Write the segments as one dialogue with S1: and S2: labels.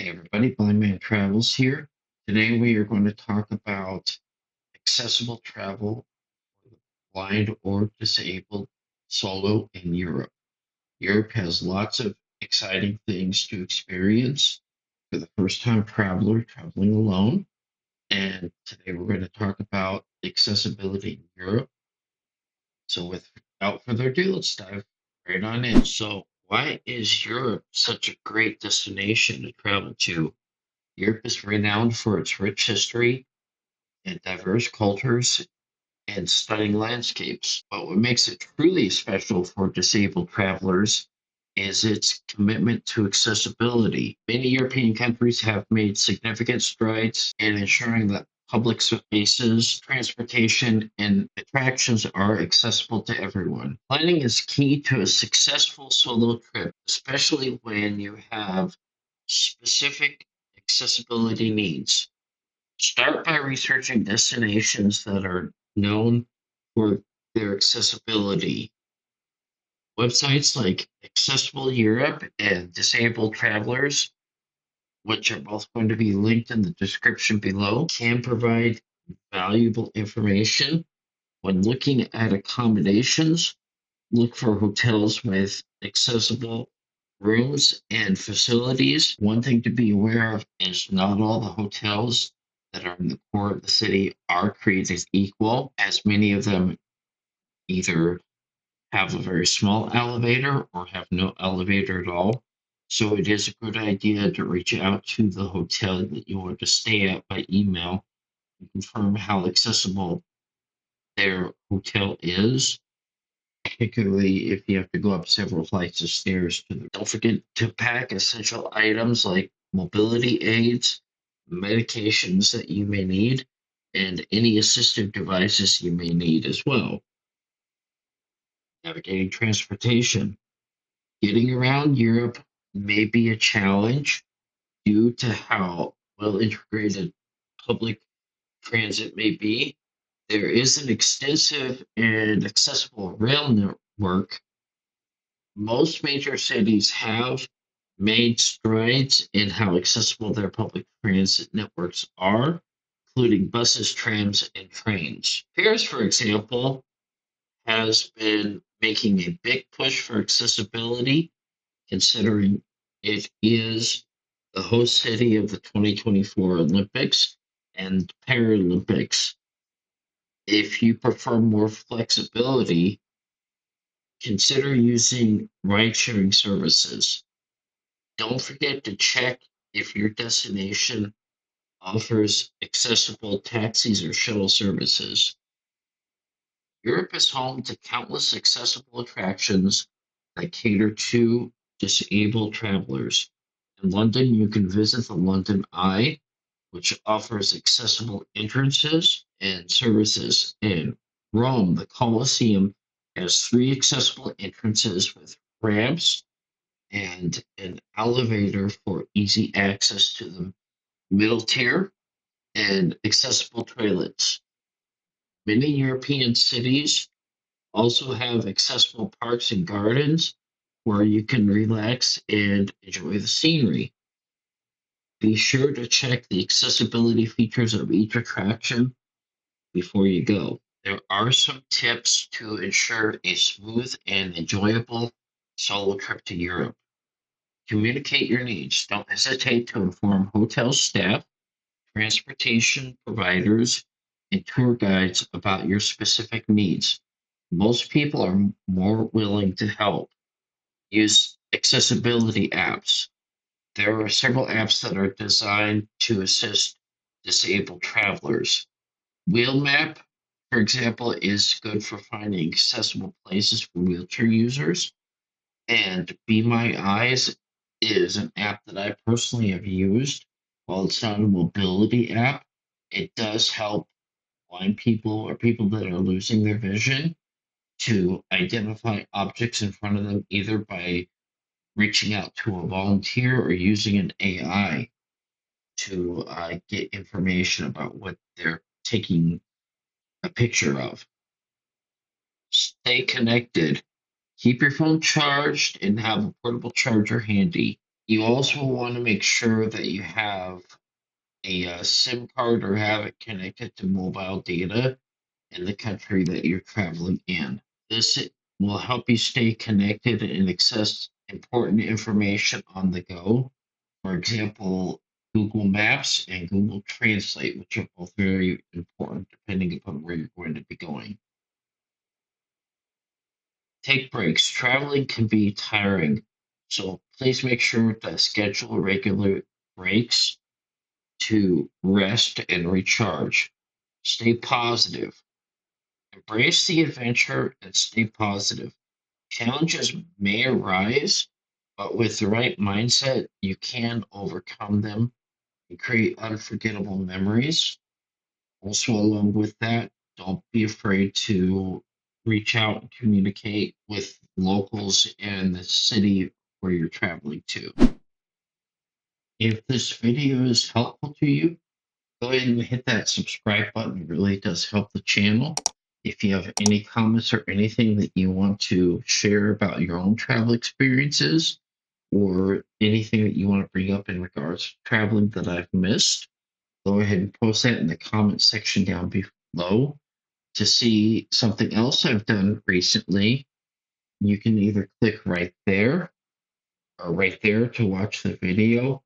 S1: Hey everybody, Blind Man Travels here. Today we are going to talk about accessible travel for the blind or disabled solo in Europe. Europe has lots of exciting things to experience for the first time traveler traveling alone. And today we're going to talk about accessibility in Europe. So without further ado, let's dive right on in. So why is Europe such a great destination to travel to? Europe is renowned for its rich history and diverse cultures and stunning landscapes. But what makes it truly special for disabled travelers is its commitment to accessibility. Many European countries have made significant strides in ensuring that public spaces, transportation, and attractions are accessible to everyone. Planning is key to a successful solo trip, especially when you have specific accessibility needs. Start by researching destinations that are known for their accessibility. Websites like Accessible Europe and Disabled Travelers, which are both going to be linked in the description below, can provide valuable information. When looking at accommodations, look for hotels with accessible rooms and facilities. One thing to be aware of is not all the hotels that are in the core of the city are created equal, as many of them either have a very small elevator or have no elevator at all. So it is a good idea to reach out to the hotel that you want to stay at by email and confirm how accessible their hotel is, particularly if you have to go up several flights of stairs to the. Don't forget to pack essential items like mobility aids, medications that you may need, and any assistive devices you may need as well. Navigating transportation. Getting around Europe may be a challenge due to how well integrated public transit may be. There is an extensive and accessible rail network. Most major cities have made strides in how accessible their public transit networks are, including buses, trams, and trains. Paris, for example, has been making a big push for accessibility, considering it is the host city of the 2024 Olympics and Paralympics. If you prefer more flexibility, consider using ride sharing services. Don't forget to check if your destination offers accessible taxis or shuttle services. Europe is home to countless accessible attractions that cater to disabled travelers. In London, you can visit the London Eye, which offers accessible entrances and services. In Rome, the Colosseum has three accessible entrances with ramps and an elevator for easy access to the middle tier and accessible toilets. Many European cities also have accessible parks and gardens where you can relax and enjoy the scenery. Be sure to check the accessibility features of each attraction before you go. There are some tips to ensure a smooth and enjoyable solo trip to Europe. Communicate your needs. Don't hesitate to inform hotel staff, transportation providers, and tour guides about your specific needs. Most people are more willing to help. Use accessibility apps. There are several apps that are designed to assist disabled travelers. Wheelmap, for example, is good for finding accessible places for wheelchair users. And Be My Eyes is an app that I personally have used. While it's not a mobility app, it does help blind people or people that are losing their vision to identify objects in front of them either by reaching out to a volunteer or using an AI to get information about what they're taking a picture of. Stay connected. Keep your phone charged and have a portable charger handy. You also want to make sure that you have a SIM card or have it connected to mobile data in the country that you're traveling in. This will help you stay connected and access important information on the go. For example, Google Maps and Google Translate, which are both very important depending upon where you're going to be going. Take breaks. Traveling can be tiring, so please make sure to schedule regular breaks to rest and recharge. Stay positive. Embrace the adventure and stay positive. Challenges may arise, but with the right mindset, you can overcome them and create unforgettable memories. Also, along with that, don't be afraid to reach out and communicate with locals in the city where you're traveling to. If this video is helpful to you, go ahead and hit that subscribe button. It really does help the channel. If you have any comments or anything that you want to share about your own travel experiences or anything that you want to bring up in regards to traveling that I've missed, go ahead and post that in the comment section down below. To see something else I've done recently, you can either click right there or right there to watch the video.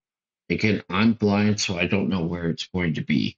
S1: Again, I'm blind, so I don't know where it's going to be.